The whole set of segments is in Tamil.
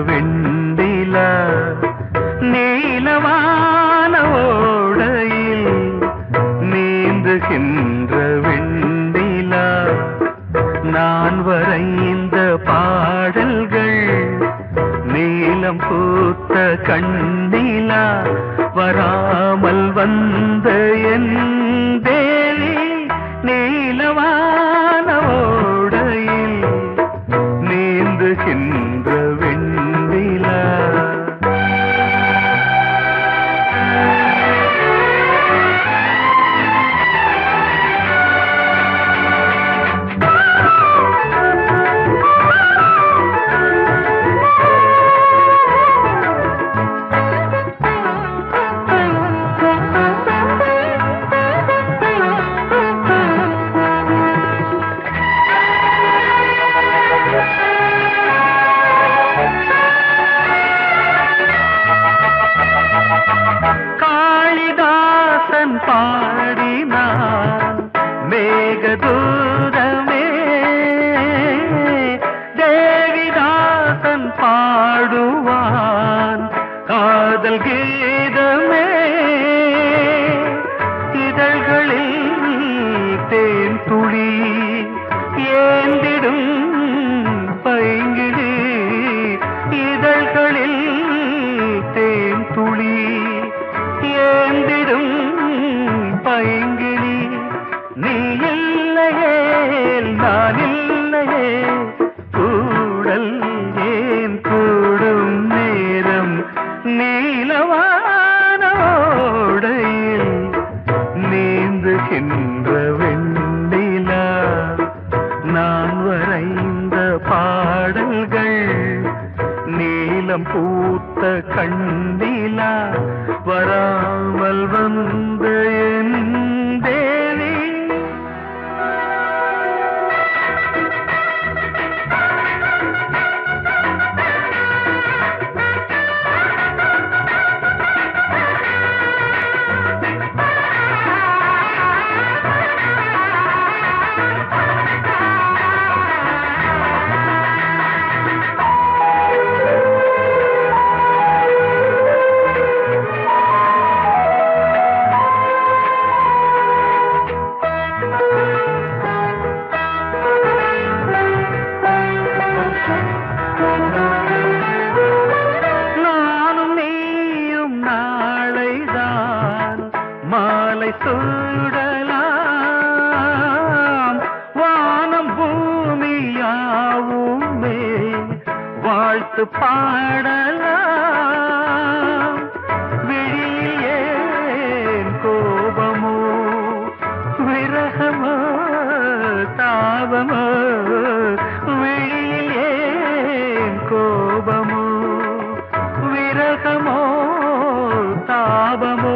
வெண்டிலா நீலவான ஓடையில் நீந்துகின்ற வெண்டிலா நான் வரைந்த பாடல்கள் நீலம் பூத்த கண்ணிலா வராமல் வந்த என் தேவி நீலவான ஓடையில் நீந்துகின்ற வெண்டிலா பாடினான் மேகதூதமே தேவிதாசன் பாடுவான் காதல் கீதமே இதழ்களில் தேன் துளி ஏந்திடும் பைங்கிழி இதழ்களில் தேன் துளி ஏந்திடும் பைங்கிளி நீ இல்லையே நான் இல்லையே கூடல் ஏன் கூடும் நேரம் நீலவான ஓடையில் நீந்துகின்ற வெண்டிலா நான் வரைந்த பாடல்கள் நீலம் பூத்த கண்ணிலா வராமல் வந்த என் தேவி மாலை சூடலாம் வானம் பூமியாவுமே வாழ்த்து பாடலாம் விழியே கோபமோ விரகமோ தாபமோ விழியே கோபமோ விரகமோ தாபமோ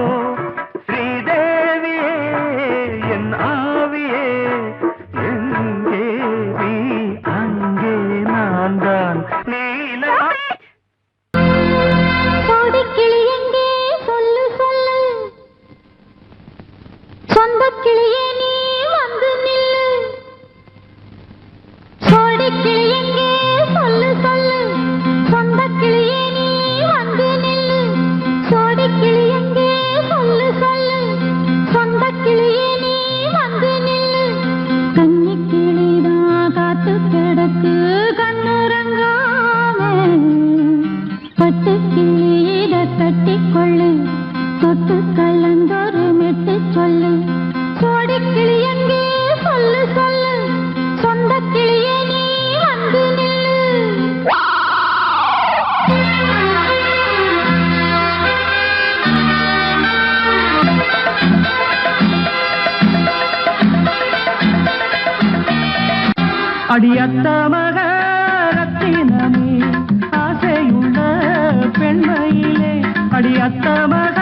கிளியே நீ வந்து நில்லு சோடி கிளியெங்கே சொல்லு சொல்லு சொந்த கிளியே நீ வந்து நில்லு சோடி கிளியெங்கே சொல்லு சொல்லு சொந்த கிளியே நீ வந்து நில்லு கன்னி கிளிதான் காத்து கிடக்கு கண்ணுறங்காம பட்டு கிளியிட கட்டிக்கொள்ளு தொட்டு கலந்தொரு மெட்டு சொல்லு சோடி கிளியெங்கே சொல்லு சொல்லு சொந்த கிளியே நீ வந்து நில்லு அடியத்த மக ரத்தினமே ஆசையுள்ள பெண்மையிலே அடியத்த மக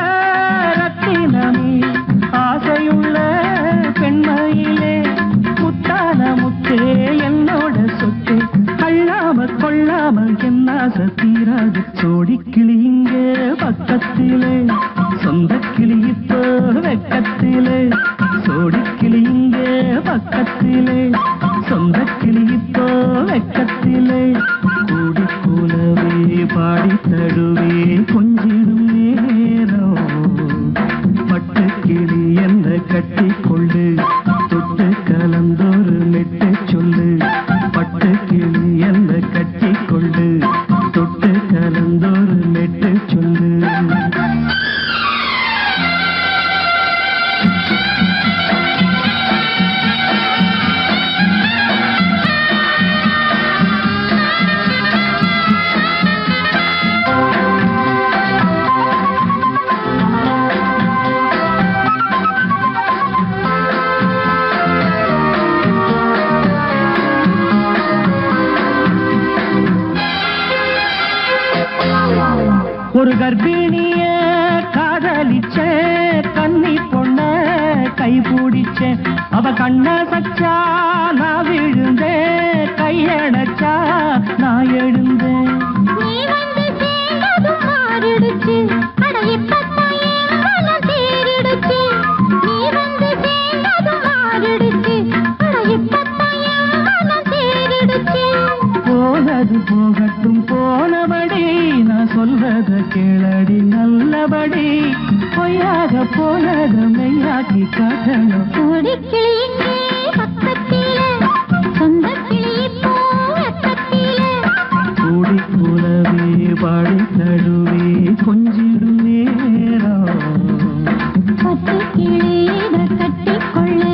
ரத்தினமே ஆசையுள்ள பெண்மையிலே முத்தான முத்தே என்னோட சொத்து அள்ளாம கொள்ளாம என்ன தீராது சோடி கிளி இங்கே பக்கத்திலே சொந்த கிளி இப்போ வெக்கத்திலே சோடி கிளி இங்கே பக்கத்திலே சொந்த கிளி இப்போ வெக்கத்திலே கூடி கூலவே பாடி தழுவே கொஞ்சிடும் நேரம் பட்டு கிளி என்ன கட்டி கொண்டு தொட்டு கலந்தொரு மெட்டு சொல்லு பட்டு கிளி என்ன கட்டி கொண்டு தொட்டு கலந்தொரு மெட்டு சொல்லு ஒரு கர்ப்பிணிய காதலிச்ச கன்னி பொண்ண கை பிடிச்ச அவ கண்ண சச்சா நான் விழுந்தேன் கையடைச்சா நான் எழுந்தேன் நீ வந்து சேர்ந்ததும் மாறிடுச்சு அட இப்பத்தான் என் மனம் தேறிடுச்சு நீ வந்து சேர்ந்ததும் மாறிடுச்சு அட இப்பத்தான் என் மனம் தேறிடுச்சு போனது போகட்டும் போனபடி நான் சொல்றத கேளடி நல்லபடி பொய்யாக போனது மெய்யாக்கி காட்டணும் கோடிக்கிளி இங்கே பக்கத்திலே சொந்த கிளி இப்போ வெக்கத்திலே கூடி கூடவே பாடி தழுவே கொஞ்சிடும் நேரம் பட்டு கிளியிட கட்டிக்கொள்ளு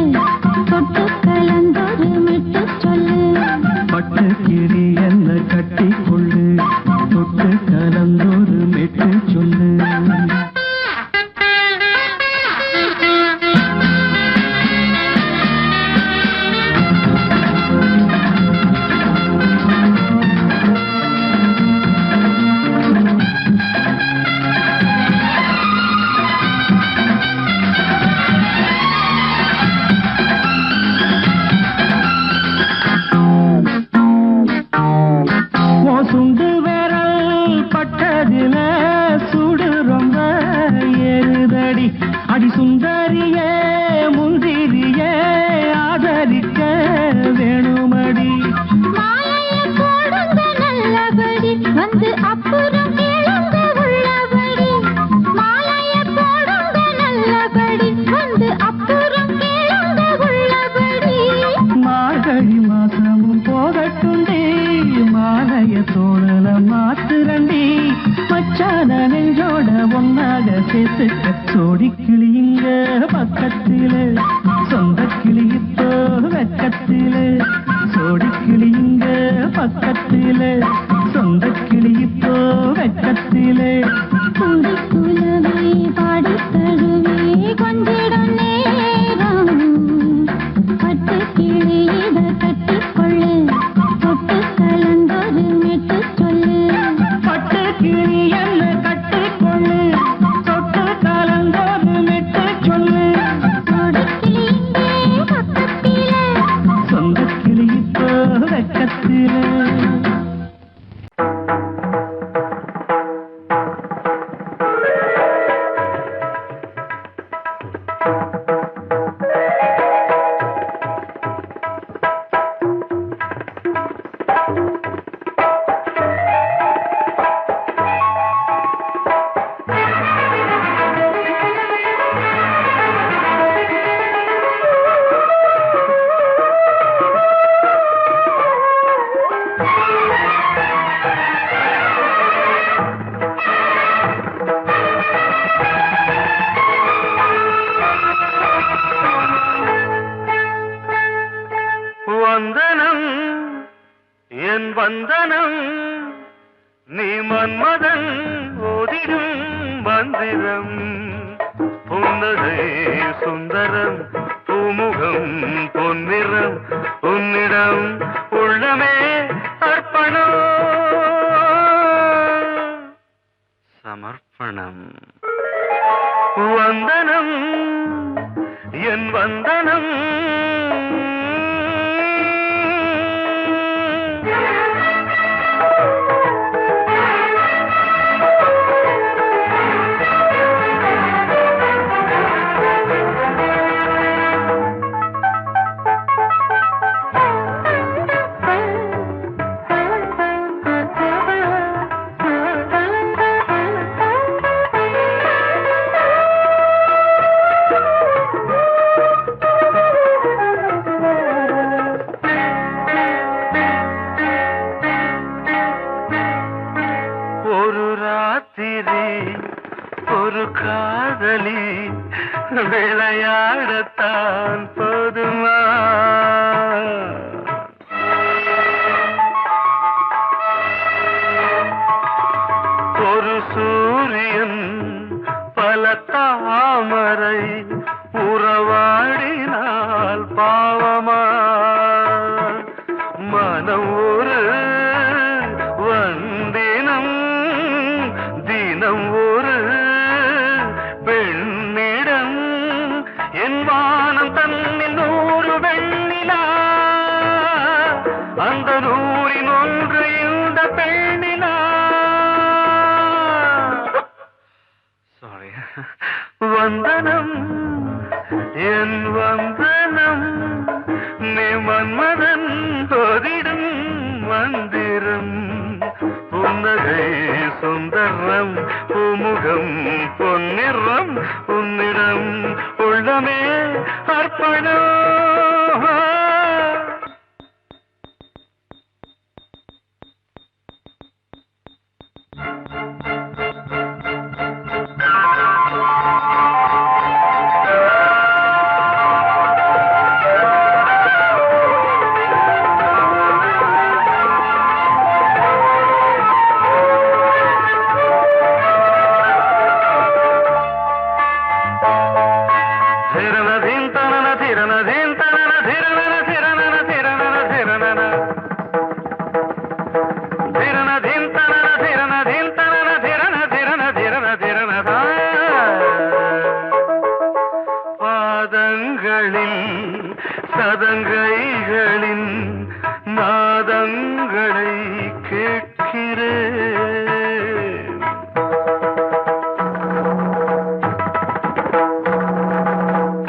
தொட்டு கலந்தொரு மெட்டு சொல்லு பட்டு கிளி என்ன கட்டி கொள்ளு தொட்டு கலந்தொரு மெட்டு சொல்லு சுண்டு விரல் பட்டதில சுடு ரொம்ப ஏறுதடி அடி சுந்தரியே முந்திரியே ஆதரிக்க வேணுமடி மாலைய போடுங்க நல்லபடி வந்து அப்புறம் கேளுங்க உள்ளபடி மாலைய போடுங்க நல்லபடி வந்து அப்புறம் கேளுங்க உள்ளபடி மார்கழி மாசமும் போகட்டுண்டி மாலைய தோழல மாத்துரண்டி மச்சான நெஞ்சோட ஒன்னாக சேர்த்துக்க சோடி கிளியுங்க பக்கத்திலே சொந்த கிளி இப்போ வெக்கத்திலே சோடி கிளியுங்க பக்கத்திலே சொந்த கிளி இப்போ வெக்கத்திலே குந்தி குலவே பாடி தழுவே கொஞ்சிடும் நேரம் பட்டு கிளியிட கட்டிக்கொள்ளு தொட்டு கலந்தொரு மெட்டு சொல்லு பட்டு கிளி என்ன கட்டி கொள்ளு தொட்டு கலந்தொரு மெட்டு சொல்லு கோடிக்கிளி இங்கே பக்கத்திலே சொந்த கிளி இப்போ வெக்கத்திலே வந்தனம் என் வந்தனம் நீ மன்மதன் ஓதிடும் மந்திரம் புன்னகை சுந்தரம் பூமுகம் பொன்னிறம் உன்னிடம் உள்ளமே அர்ப்பணம் சமர்ப்பணம் வந்தனம் என் வந்தனம் ஒரு ராத்திரி ஒரு காதலி விளையாடத்தான் போதுமா? ஒரு சூரியன் பல தாமரை உறவாடினால் பாவமா? மனம் ஒரு வந்தினம் தினம் ஒரு பெண்ணிடம் என் வானம் தன்னில் 100 வெண்ணிலா அந்த 100இன் ஒன்று இந்த பெண்ணிலா. சாரி. வந்தனம் என் வந்தனம் நீ மன்மதன் போதிடும் மந்திரம். புன்னகை சுந்தரம் பூமுகம் பொன்னிறம் உன்னிடம் உள்ளமே அர்ப்பணம். பாதங்களில் சதங்கைகளின் நாதங்களை கேட்கிறேன்.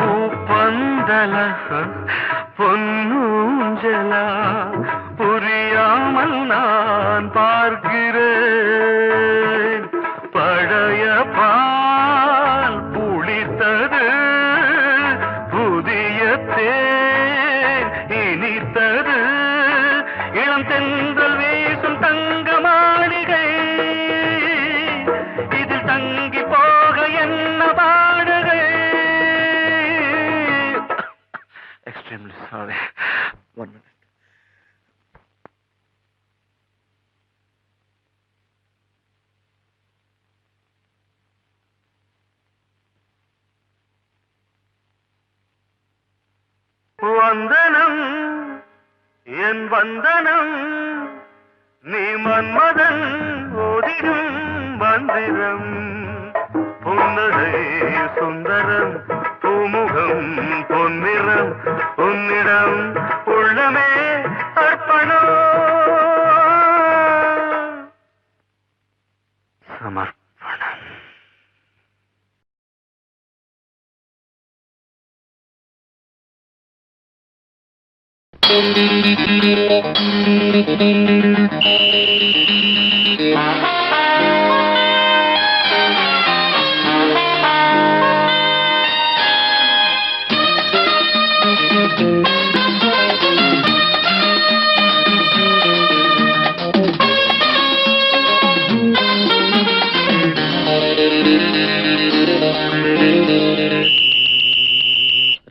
பூப்பந்தல பொன்னூஞ்சலா புரியாமல் நான் பார்க்கிறேன். பழைய பால் புளித்தது புதிய தேன் இனித்தது இளம் தென்றல் வீசும் தங்க மாளிகை இதில் தங்கி போக என்ன பாடுகை. Extremely sorry. 1 minute. வந்தனம் என் வந்தனம் நீ மன்மதன் ஓதிடும் மந்திரம். புன்னகை சுந்தரம் பூமுகம் பொன்னிறம் உன்னிடம் உள்ளமே அர்ப்பணம் சமர்ப்பணம்.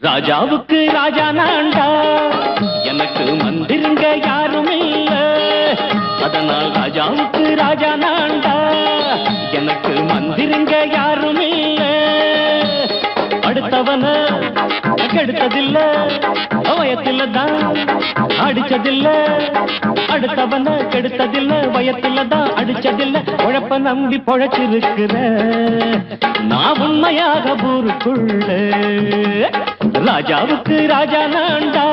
ராஜாவுக்கு ராஜா நான்டா, எனக்கு மந்திருங்க யாரும் இல்ல. அதனால் ராஜாவுக்கு ராஜா நான்டா, எனக்கு மந்திருங்க யாரும் இல்ல. அடுத்தவன கெடுத்ததில்ல, வயத்தில தான் அடிச்சதில்ல. அடுத்தவன கெடுத்ததில்ல, வயத்தில தான் அடிச்சதில்ல. உழைப்ப நம்பி பொழைச்சிருக்கிற நான் உண்மையாக ஊருக்குள்ள. ராஜாவுக்கு ராஜா நான்டா,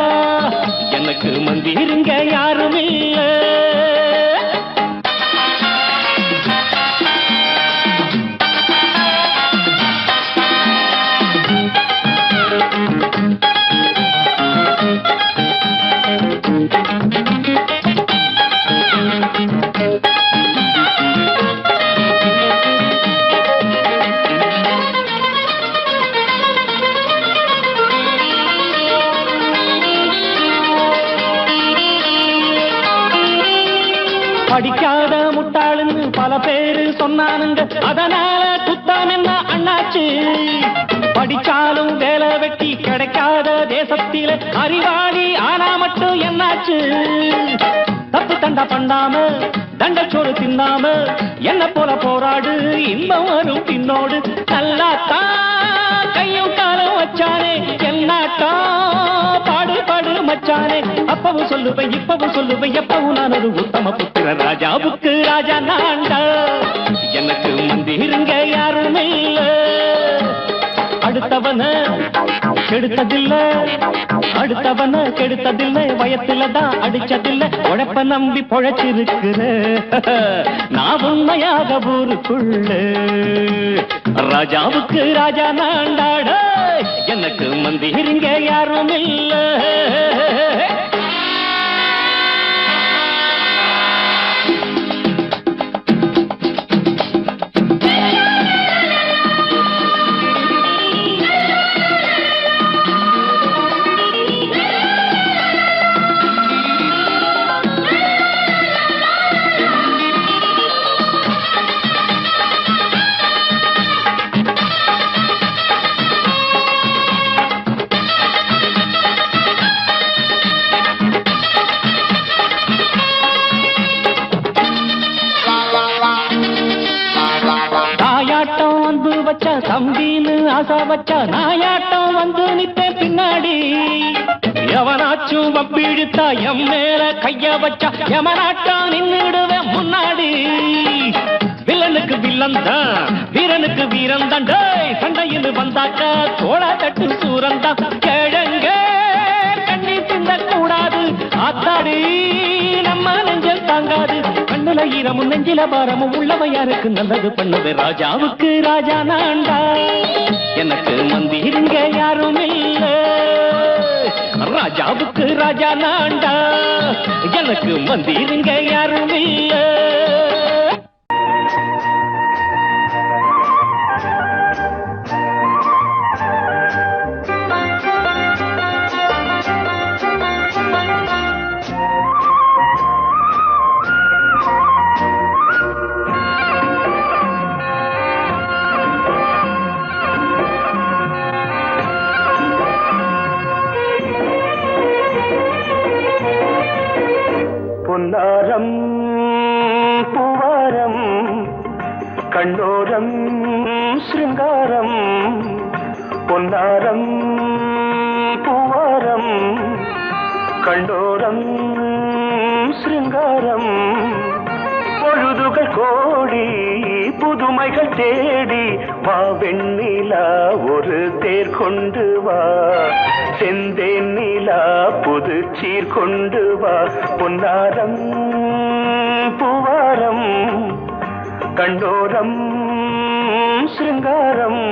எனக்கு மந்திருங்க யாரும் இல்ல. சொன்னானுங்க, அதனால குத்தம் என்ன அண்ணாச்சு? படிச்சாலும் வேலை வெட்டி கிடைக்காத தேசத்தில அறிவாளி ஆனா மட்டும் என்னாச்சு? தப்பு தண்டா பண்ணாம தண்டச்சோறு தின்னாம என்ன போல போராடு, இன்பம் வரும் பின்னோடு. நல்லாத்தான் கையும் காலம் வச்சானே, என்னாட்டா பாடு பாடு மச்சானே. அப்பவும் சொல்லுவேன் இப்பவும் சொல்லுவேன், எப்பவும் நான் ஒரு உத்தம புத்திர. ராஜாவுக்கு ராஜா நான்டா, எனக்கு மந்திருங்க யாரும் இல்ல. அடுத்தவன கெடுத்ததில்லை, அடுத்தவன கெடுத்ததில்லை, வயத்துல தான் அடிச்சதில்லை. உழைப்ப நம்பி பொழைச்சிருக்கிற நான் உண்மையாக ஊருக்குள்ள. ராஜாவுக்கு ராஜா நான்டாட, எனக்கு மந்திருங்க யாரும் இல்ல. தம்பின்னு ஆசா வச்சா நாயாட்டம் வந்து நித்தேன் பின்னாடி. எவனாச்சும் வப்பிழுத்தா எம் மேல கைய வச்சா எவனாட்டம் நின்னுடுவேன் முன்னாடி. வில்லனுக்கு வில்லன் தான், வீரனுக்கு வீரன் தான். சண்டையில் வந்தாக்கா தோளா தட்டு சூரன் தான். கிழங்க கண்ணி சிந்த கூடாது, ஆத்தாடி நம்ம நெஞ்சல் தாங்காது. கண்ணுல ஈரமும் நெஞ்சில பாரமும் உள்ளவ யாருக்கு நல்லது பண்ணது. ராஜாவுக்கு ராஜா நான்டா, எனக்கு மந்திருங்க யாரும் இல்ல. ராஜாவுக்கு ராஜா நான்டா, எனக்கு மந்திருங்க யாரும் இல்ல. பொன்னாரம் பூவாரம் கண்ணோரம் சிருங்காரம். பொன்னாரம் பூவாரம் கண்ணோரம் சிருங்காரம். பொழுதுகள் கோடி புதுமைகள் தேடி வா வெண்ணிலா ஒரு தேர் கொண்டு வா. செந்தேன் நிலா புது சீர் கொண்டு வா. பொன்னாரம் பூவாரம் கண்டோரம் சிருங்காரம்.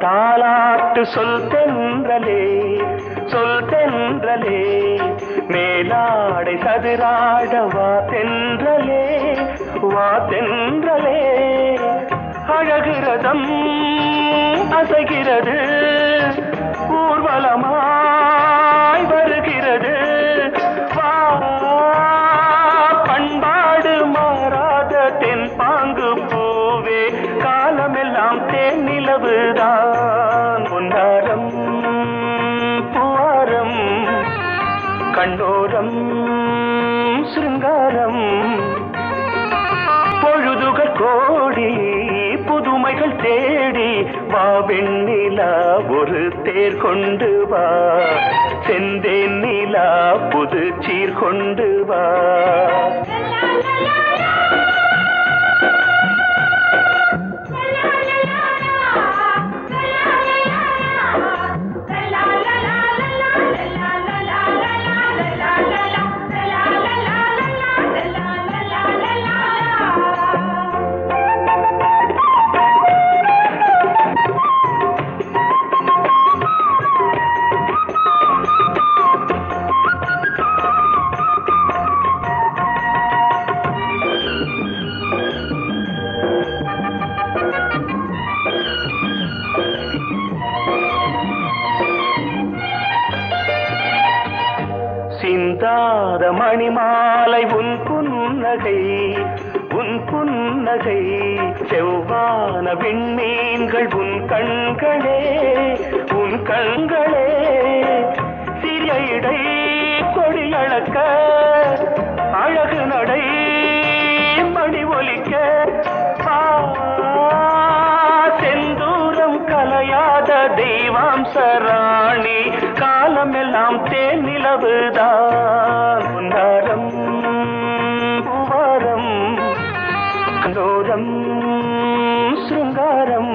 தாலாட்டு சொல் தென்றலே சொல் தென்றலே. மேலாடை சதுராட வா தென்றலே வா தென்றலே. அழகிறதம் அசைகிறது ஊர்வலமாய் வருகிறது. வா பண்பாடு மாறாத தென் பாங்கு பூவே. காலமெல்லாம் தேன் நிலவுதான். பொன்னாரம் பூவாரம் கண்ணோரம் சிருங்காரம். பொழுதுகள் கோடி புதுமைகள் தேடி வா வெண்ணிலா ஒரு தேர் கொண்டு வா. செந்தேன் நிலா புது சீர் கொண்டு வா. மணிமாலை உன் புன்னகை உன் புன்னகை செவ்வான விண்மீன்கள் உன் கண்களே உன் கண்களே சிறிய இடை கொடியளக்க அழகு நடை மணி ஒலிக்க செந்தூரம் கலையாத தெய்வாம்சராணி காலமெல்லாம் தேன் நிலவுதான் உன்னாரம் பூவாரம் கண்டோரம் சிருங்காரம்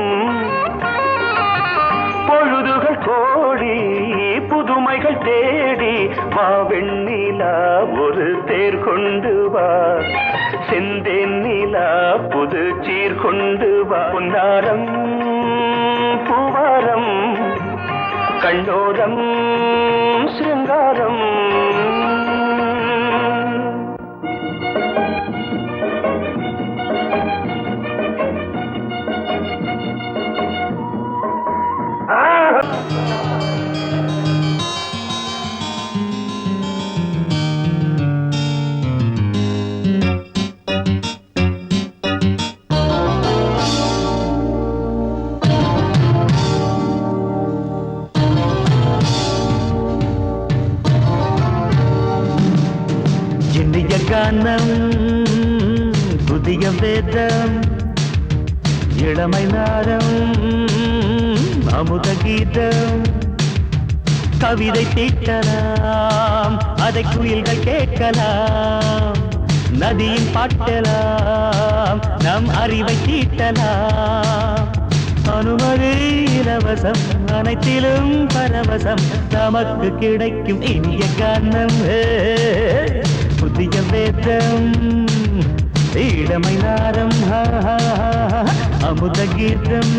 பொழுதுகள் கோடி புதுமைகள் தேடி வா வெண்ணிலா ஒரு தேர் கொண்டு வா செந்தேன் நிலா புது சீர் கொண்டு வா பொன்னாரம் பூவாரம் கண்டோரம் சிருங்காரம் கானம் புதிய வேதம் இளமை நாரம் அமுத கீதம் கவிதை தீட்டலாம் அதை குயில்கள் கேட்கலாம் நதியின் பாட்டலாம் நம் அறிவை தீட்டலாம் அனுமதி இலவசம் அனைத்திலும் பரவசம் நமக்கு கிடைக்கும் இனிய கானம் புதிய வேதம் இளமை நாரம் அமுத கீதம்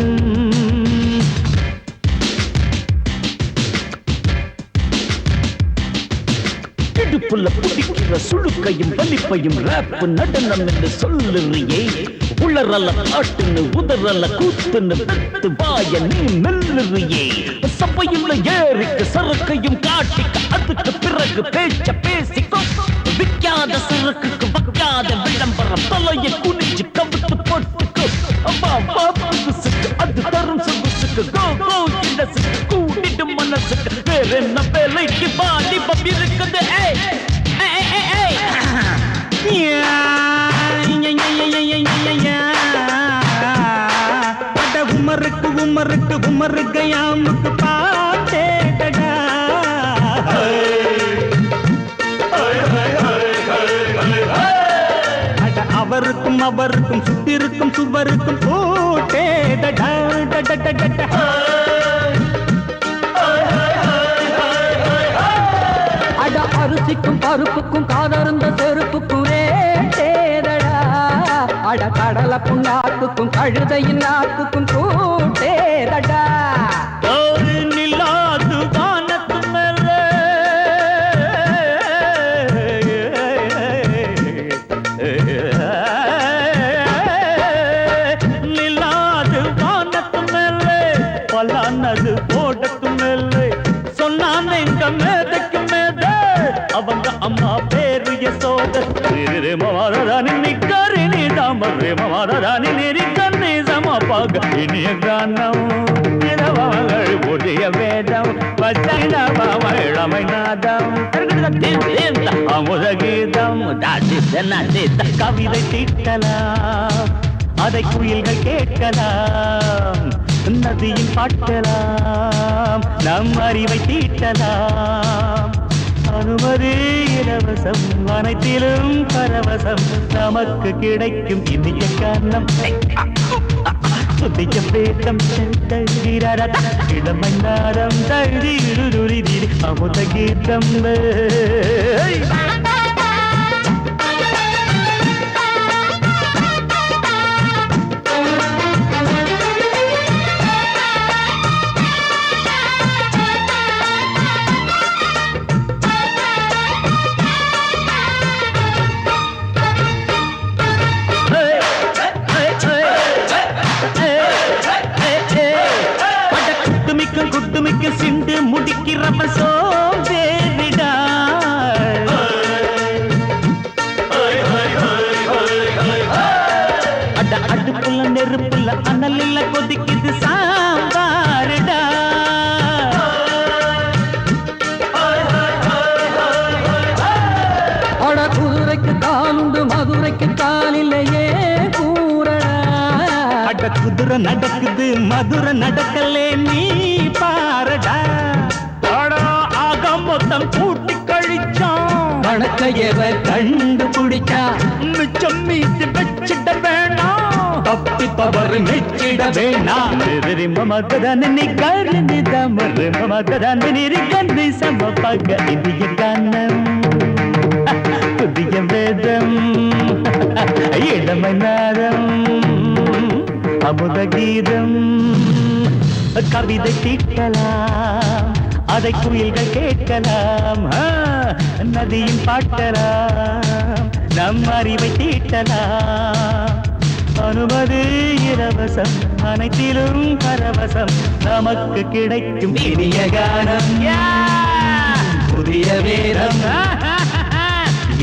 இடுப்புள்ள புடிக்கிற சுழுக்கையும் வலிப்பையும் ராப்பு நடனம் என்று சொல்லுறியே உளறல ஆட்டுன்னு உதறல கூத்துன்னு பெத்து வாய நீ மெல்லுறியே சபையுள்ள ஏறிக்க சரக்கையும் காட்டிக்க அதுக்கு பிறகு பேச்ச பேசிக்கோ விக்காத சரக்குக்கு வக்காத விளம்பரம் தலையை குனிஞ்சு கவிட்டு போட்டுக்கோ அப்பா புதுசுக்கு அது தரும் சொகுசுக்கு கோ கோ இண்டசுக்கு கூட்டிடும் மனசுக்கு வேற என்ன வேலைக்கு வாலிபம் இருக்குது உமருக்கு உமருக்கு உமருக்கு யாமுக்கு பாட்டேடா அவருக்கும் அவருக்கும் சுத்திருக்கும் சுவருக்கும் போட்டேடா அட அரிசிக்கும் பருப்புக்கும் காதருந்த செருப்புக்கும் ரேடா அட கடலை புண்ணாக்குக்கும் கழுதையின் நாக்குக்கும் கூட்டேடா நில்லாது வானத்து மேலே நில்லாது வானத்து மேலே பலானது போடத்து மேலே சொன்னான் எங்க மேதைக்கு மேதை அவங்க அம்மா பேரு யசோத ரே மமாராணி நிக்கரி நீ தாமரே மமாராணி நெறி கண்ணி சமபாக இனிய கானம் இரவங்கள் புதிய வேதம் பச்சைனவமை நாதம் அமுத கீதம் கவிதை தீட்டலாம் அதை குயில்கள் கேட்கலாம் நதியின் பாட்டலாம் நம் அறிவை தீட்டலாம் அனுமதி இலவசம் அனைத்திலும் பரவசம் நமக்கு கிடைக்கும் இந்திய காரணம் புதிய வேதம் இளமை நாரம் தழுதி அமுத கீதம் குட்டுமிக்க சிண்டு முடிக்கிறப்ப சோம்பேறிடா கல்லுல கொதிக்குது சாம்பாருடா. அட குதிரைக்கு காலுண்டு மதுரைக்கு காலில்லையே கூறடா. அட குதிரை நடக்குது மதுரை நடக்கலே நீ பாரடா. ஆக மொத்தம் கூட்டி கழிச்சான் கணக்க எவ கண்டுபிடிச்சா மிச்சம் மீது வச்சிட வேணாம். தப்பி தவறு மெச்சிட வேணாம். மமதனி கருணி தமரு மமதனி கந்தி சமபக இந்திய கானம் புதிய வேதம் இளமை நாதம் அமுத கீதம். கவிதை தீட்டலாம் அதை குயில்கள் கேட்கலாம். நதியும் பாட்டலாம் நம் அறிவை தீட்டலாம். அனுமதி இலவசம் அனைத்திலும் பரவசம் நமக்கு கிடைக்கும் இனிய கானம். புதிய வேதம்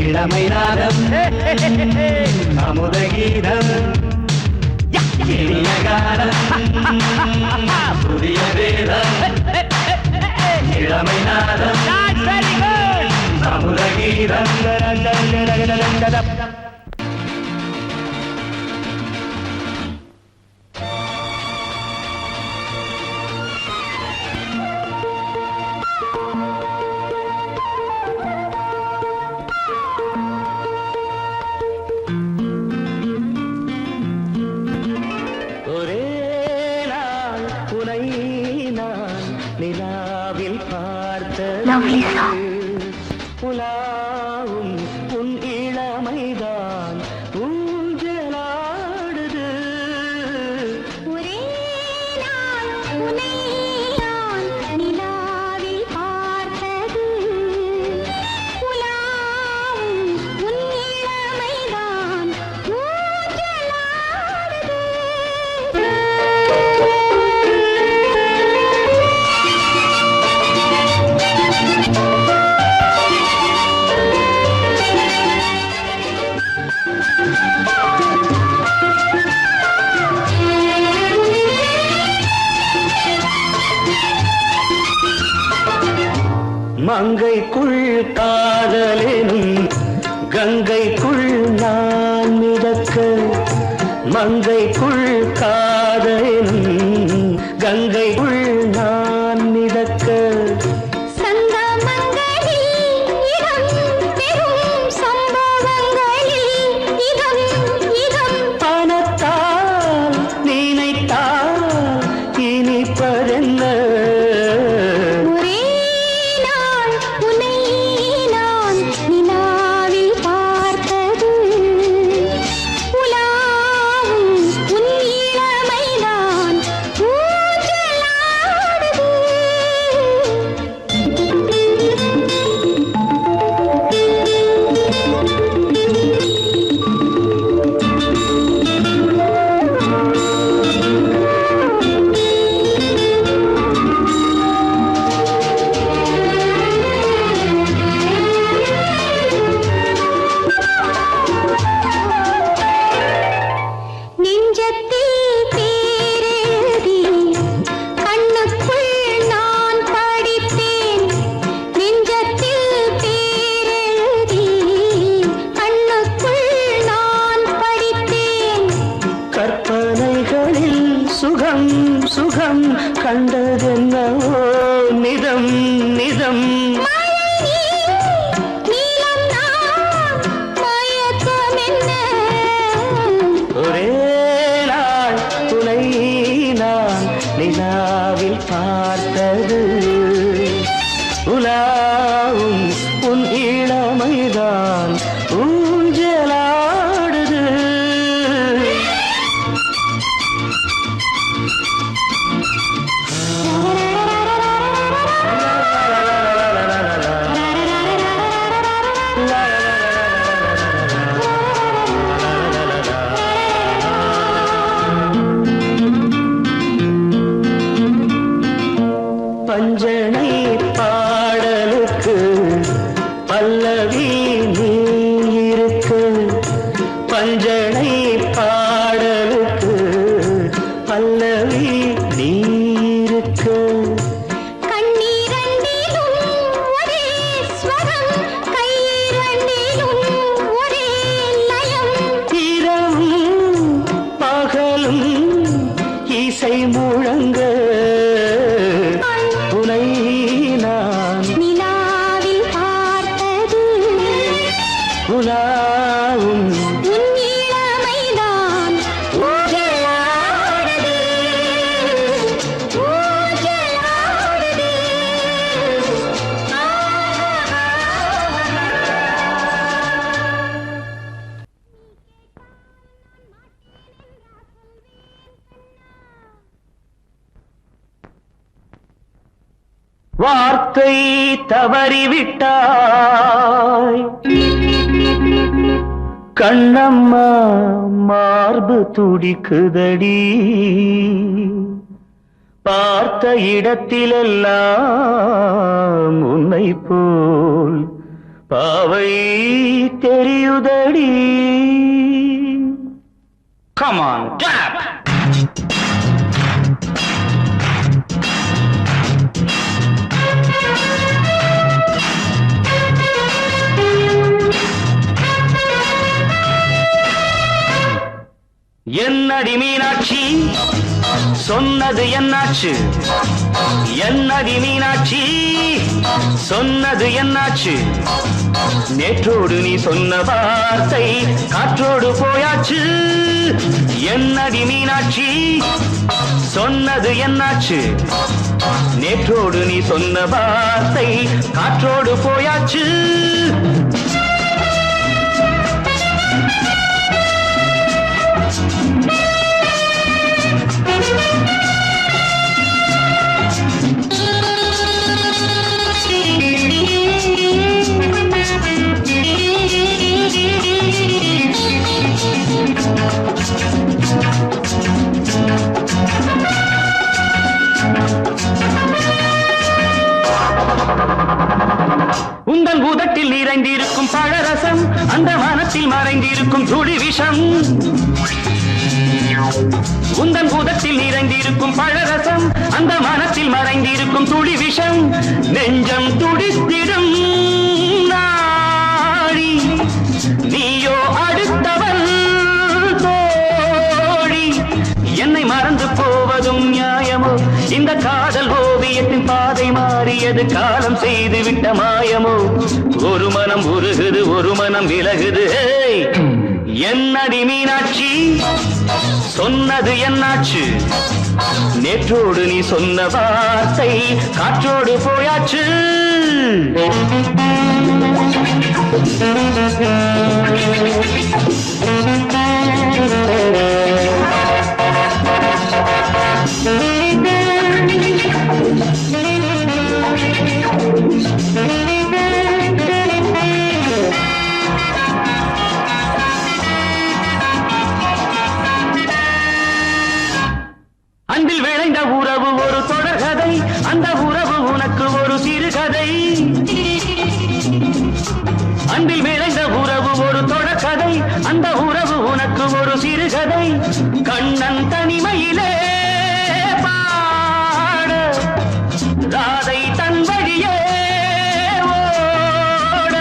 இளமை நாதம் அமுத கீதம். இனிய கானம் புதிய வேதம் இளமை நாதம் அமுத கீதம். ஒரே நாள் உனை நான் நிலாவில் Lovely பார்த்தது song. புலாவும் உன் இளமைதான் ஊஞ்சலாடுது. ஒரே நாள் உன்னை நான் நிலாவில் பார்த்தது. உலாவும் உன் இளமைதான் மங்கைக்குள் காதலினும் கங்கைக்குள் நான் மிதக்க. மங்கைக்குள் காதலினும் கங்கைக்குள் நான் மிதக்க. சங்கமங்களில் இடம் பெறும் சம்பவங்களில் இதம் இதம் பணத்தால் நினைத்தால் இனிப்பதென்ன. ஒரே நாள் உன்னை நான் நிலாவில் பார்த்தது. உலாவும் உன் இளமைதான் ஊஞ்சலாடுது. நெஞ்சத்தில் பேரெழுதி கண்ணுக்குள் நான் படித்தேன். நெஞ்சத்தில் பேரெழுதி கண்ணுக்குள் நான் படித்தேன். கற்பனைகளில் சுகம் சுகம் கண்டதென்னவோ நிதம் நிதம். நீலம் நான் மயக்கம் என்ன. ஒரே நாள் துணை நான் நிலாவில் பார்த்தது. உலாவும் உன் இளமைதான் ஊஞ்சலாடுது. பஞ்சனை பாடலுக்கு பல்லவி நீ இருக்கு. பஞ்சனை பாடலுக்கு பல்லவி பல்லவி நீருக்கு கண்ணீரண்டிலும் ஒரே ஸ்வரம் கையிரண்டிலும் ஒரே லயம் இரவும் பகலும் இசை முழங்க உனை நான் நிலாவில் பார்த்தது உலாவும் உன் இளமைதான் ஊஞ்சலாடுது ஊஞ்சலாடுது வார்த்தை தவறிவிட்டாய் கண்ணம்மா மார்பு துடிக்குதடி பார்த்த இடத்திலெல்லாம் உன்னை போல் பாவை தெரியுதடி Come on, tap! என்னடி மீனாட்சி சொன்னது என்னாச்சு என்னடி மீனாட்சி சொன்னது என்னாச்சு நேற்றோடு நீ சொன்ன வார்த்தை காற்றோடு போயாச்சு என்னடி மீனாட்சி சொன்னது என்னாச்சு நேற்றோடு நீ சொன்ன வார்த்தை காற்றோடு போயாச்சு உந்தன் உதட்டில் நிறைந்திருக்கும் பழரசம் அந்த மனத்தில் மறைந்திருக்கும் துளி விஷம் உந்தன் உதட்டில் நிறைந்திருக்கும் பழரசம் அந்த மனத்தில் மறைந்திருக்கும் துளி விஷம் நெஞ்சம் துடித்திடும் நாடி நீயோ அடுத்தவள் தோழி என்னை மறந்து போவதும் நியாயமோ இந்த காதல் ஓவியத்தின் பாதை மாறியது காலம் செய்து விட்ட மாயமோ ஒரு மனம் உருகுது ஒரு மனம் விலகுது ஏய், என்னடி மீனாட்சி சொன்னது என்னாச்சு நேற்றோடு நீ சொன்ன வார்த்தை காற்றோடு போயாச்சு அன்பில் விளைந்த உறவு ஒரு தொடர்கதை அந்த உறவு உனக்கு ஒரு சிறுகதை அன்பில் விளைந்த உறவு ஒரு தொடர்கதை அந்த உறவு உனக்கு ஒரு சிறுகதை கண்ணன் தனிமையிலே பாட ராதை தன் வழியே ஓட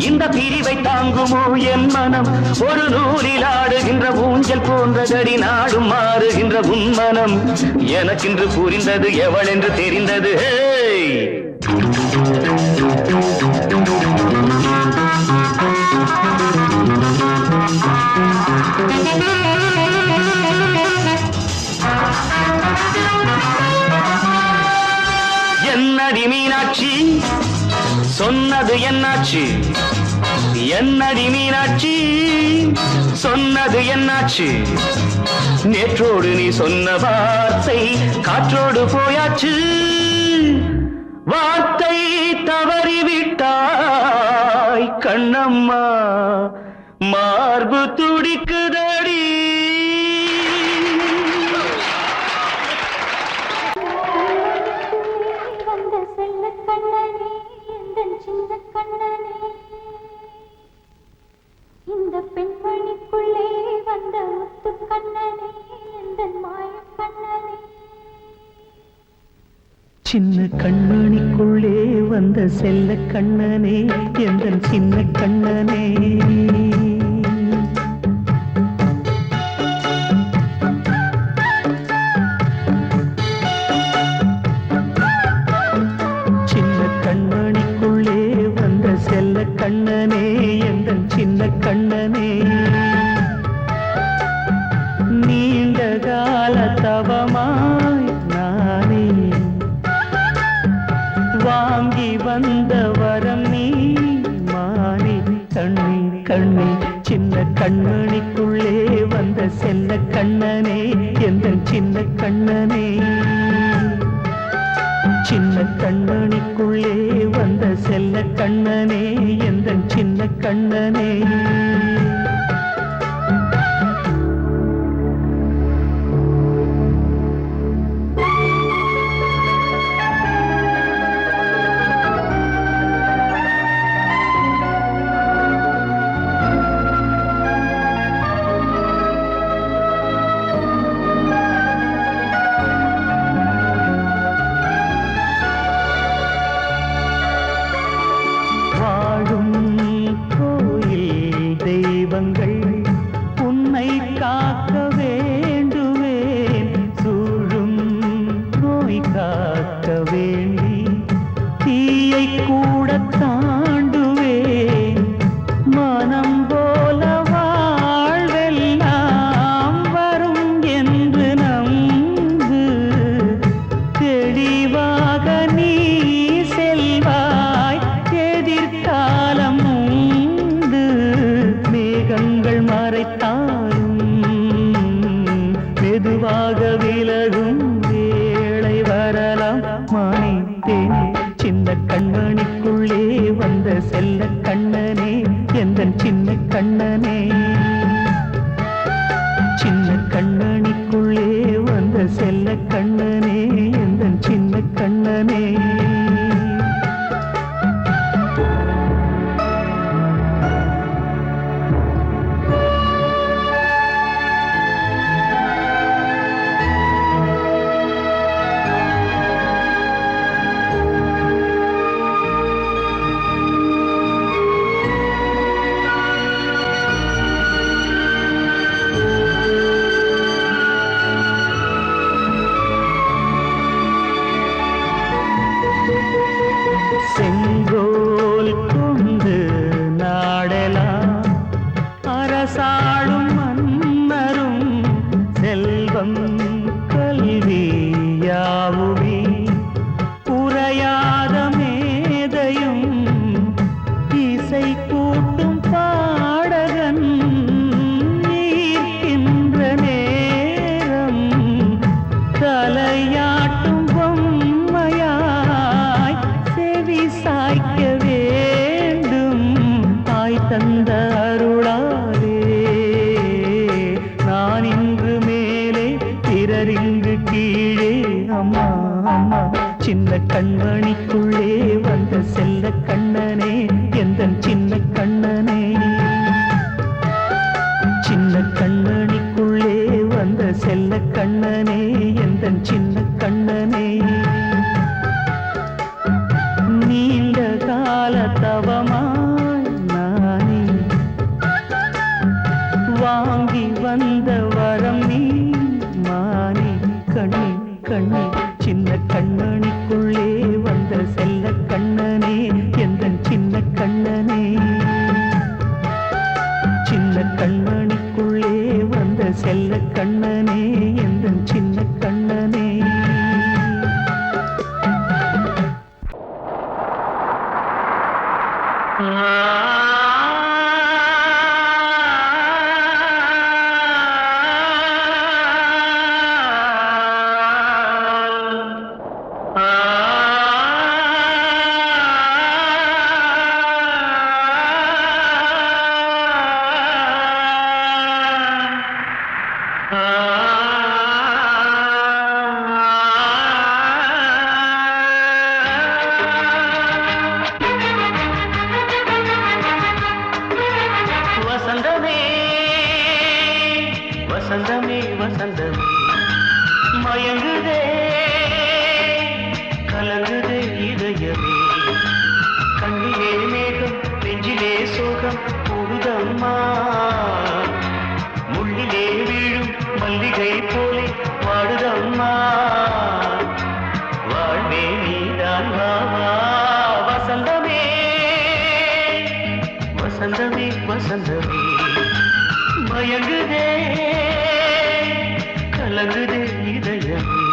இந்த பிரிவை தாங்குமோ என் மனம் ஒரு நூலில் ஆடுகின்ற ஊஞ்சல் போன்றதடி நாடும் மாறுகின்ற உன் மனம் எனக்கென்று புரிந்தது எவள் என்று தெரிந்தது ஹேய்! என்னடி மீனாட்சி சொன்னது என்னாச்சு என்னடி மீனாட்சி சொன்னது என்னாச்சு நேற்றோடு நீ சொன்ன வார்த்தை காற்றோடு போயாச்சு வார்த்தை தவறிவிட்டாய் கண்ணம்மா மார்பு துடிக்குதடி வந்த செல்ல கண்ணனே எந்தன் சின்ன கண்ணனே இந்த பெண்மணிக்குள்ளே வந்த முத்து கண்ணனே எந்தன் மாய கண்ணனே சின்ன கண்மணிக்குள்ளே வந்த செல்ல கண்ணனே எந்தன் சின்ன கண்ணனே சின்ன கண்மணிக்குள்ளே வந்த செல்ல கண்ணனே எந்தன் சின்ன கண்ணனே நீண்ட கால தவமாய் நானே வாங்கி வந்த வரம் நீ மாறி கண்ணே கண்ணே சின்ன கண்மணிக்குள்ளே வந்த செல்ல கண்ணனே எந்தன் சின்ன கண்ணனே சின்ன கண்மணிக்குள்ளே வந்த செல்ல கண்ணனே எந்தன் சின்ன கண்ணனே உன்னை காக்க வேண்டுவேன் சூழும் நோய் காக்க வேண்டி தீயை கூட தாண்டுவேன் மனம் போல வாழ்வெல்லாம் வரும் என்று நம்பு தெளிவாக நீ செல்வாய் எதிர்காலம் மேகங்கள் மறைத்தாலும் மெதுவாக விலகும் வேளை வரலாம் மானித்தேனே சின்ன கண்மணிக்குள்ளே வந்த செல்ல கண்ணனே எந்தன் சின்ன கண்ணனே சின்ன கண்மணிக்குள்ளே வந்த செல்ல கண்ணனே எந்தன் சின்ன கண்ணனே செங்கோல் கொண்டு நாடலாம் அரசாளும் மன்னரும் செல்வம் கல்வி யாவுமே உரையாத மேதையும் இசை கூட்டும் பாடகன் ஈர்க்கின்ற நேரம் தலையாட்டும் பொம்மையாய் செவி சாய்க்க வேண்டும் தாய் தந்த அருளாலே நான் இன்று மேலே பிறரிங்கு கீழே அம்மா அம்மா சின்ன கண்மணிக்குள்ளே வந்த செல்ல கண்ணனே எந்தன் சின்ன கண்ணனே சின்ன கண்மணிக்குள்ளே வந்த செல்ல கண்ணனே எந்தன் சின்ன கண்ணனே நீண்ட கால தவமாய் நானே வாங்கி வந்த வரம் நீ மானே கண்ணே கண்ணே சின்ன கண்மணிக்குள்ளே வந்த செல்ல கண்ணனே எந்தன் சின்ன கண்ணனே சின்ன கண்மணிக்குள்ளே வந்த செல்ல கண்ணனே எந்தன் சின்ன கண்ணனே இதயமே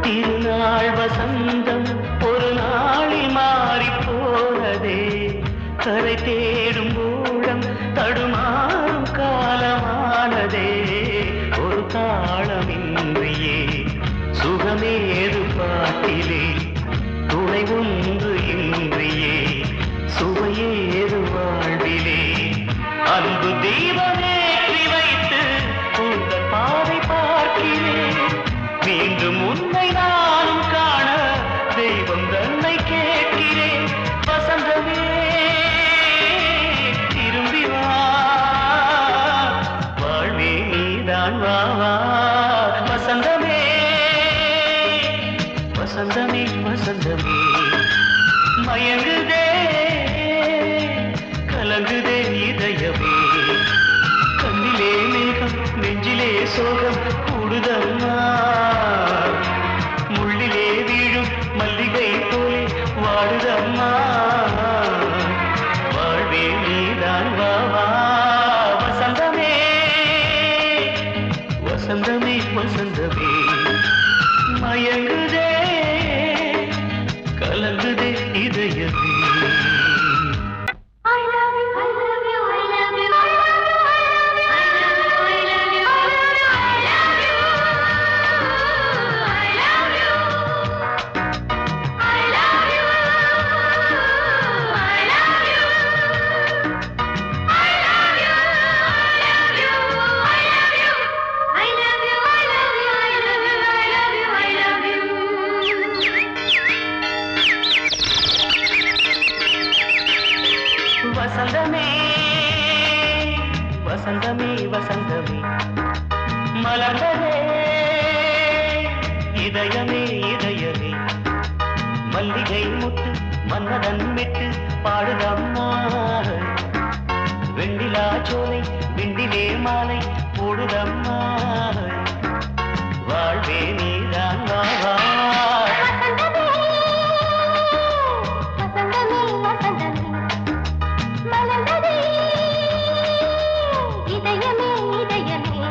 திருநாள் வசந்தம் ஒரு நாளில் மாறி போனதே கரை தேடும் ஊழம் தடுமாறும் காலமானதே ஒரு தாளமின்றியே சுகமேது பாட்டிலே துணை ஒன்று இன்றியே சுவையேது வாழ்விலே அன்பு தீபமேற்றி வைத்து உங்கள் பாதை பார்க்கிறேன் மீண்டும் உன்னை நானும் காண தெய்வம் தன்னை கேட்கிறேன் வசந்தமே திரும்பி வா வாழ்வே நீதான் வா வா வசந்தமே வசந்தமே வசந்தமே மயங்குதே கலங்குதே இதயமே கண்ணிலே மேகம் நெஞ்சிலே சோகம் கூடுதம்மா முள்ளிலே வீழும் மல்லிகை போலே வாடுதம்மா வாழ்வே நீதான் வா வா வசந்தமே வசந்தமே வசந்தமே மயங்குதே கலங்குதே இதயமே I love you, I love you, I love you, I love you, I love you, I love you, I love you, I love you, I love you, I love you, I love you, I love you, I love you, I love you, I love you, I love you, I love you. வசந்தமே வசந்தமே வசந்தமே மலர்ந்ததே இதயமே இதயமே மல்லிகை முத்து மன்னதன் விட்டு பாடுதம்மா வெண்ணிலா சோலை விண்டிலே மாலை போடுதம்மா வாழ்வே நீதான் வா வா வசந்தமே வசந்தமே மலர்ந்ததே இதயமே இதயமே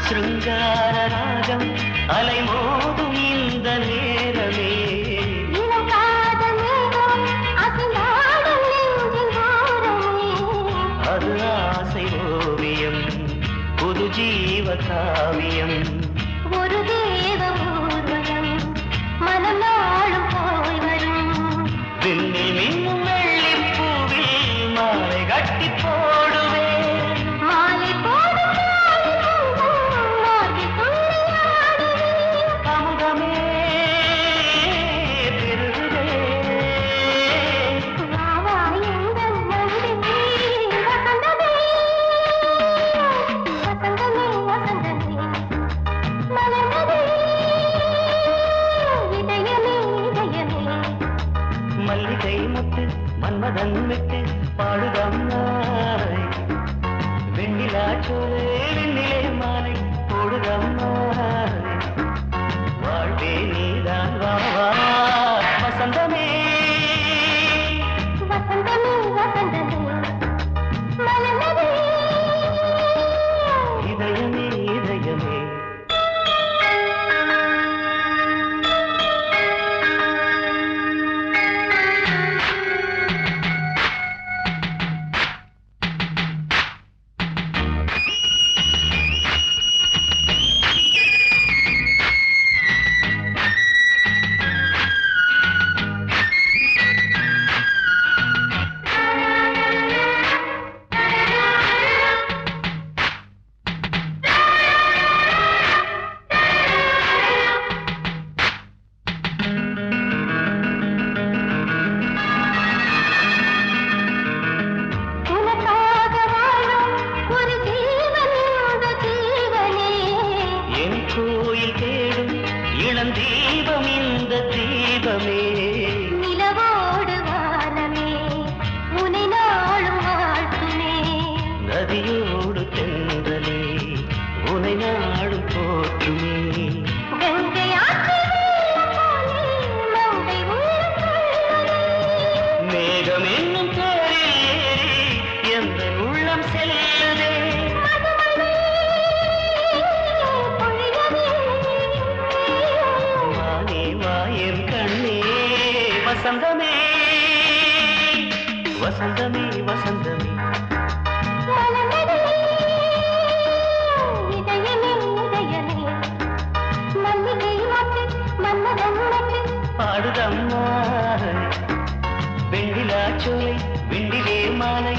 சிருங்கார ராகம் அலைமோதும் இந்த நேரமே இளம் காதல் மேகம் அசைந்தாடும் நெஞ்சின் ஓரமே அது ஆசை ஓவியம் புது ஜீவ காவியம் ஒரு தேவ ஊர்வலம் மனம் நாளும் போய் வரும் விண்ணில் மின்னும் வெள்ளிப் பூவில் மாலை கட்டி போடுவேன் மாலை போடும் மார்கழி துள்ளியாடுவேன் அமுதமே பெருகுதே வா வா எங்கள் நந்தினி வசந்தமே வசந்தமே வசந்தமே மலர்ந்ததே இதயமே இதயமே மல்லிகை முத்து மன்மதன் விட்டு பாடுதம்மாய் வெண்ணிலா சோலை வெண்ணிலே மாலை போடுதம்மாய் வாழ்வே நீதான் வா வா வசந்தமே வசந்தமே வசந்தமே மலர்ந்ததே இதயமே இதயமே சொர்க்கம் என்னும் தேரில் ஏறி எந்த உள்ளம் செல்லுதே வானே வாயன் கண்ணே வசந்தமே வசந்தமே வசந்தமே பாடுதம்மா வெண்ணிலா சோலை வெண்டிலே மாலை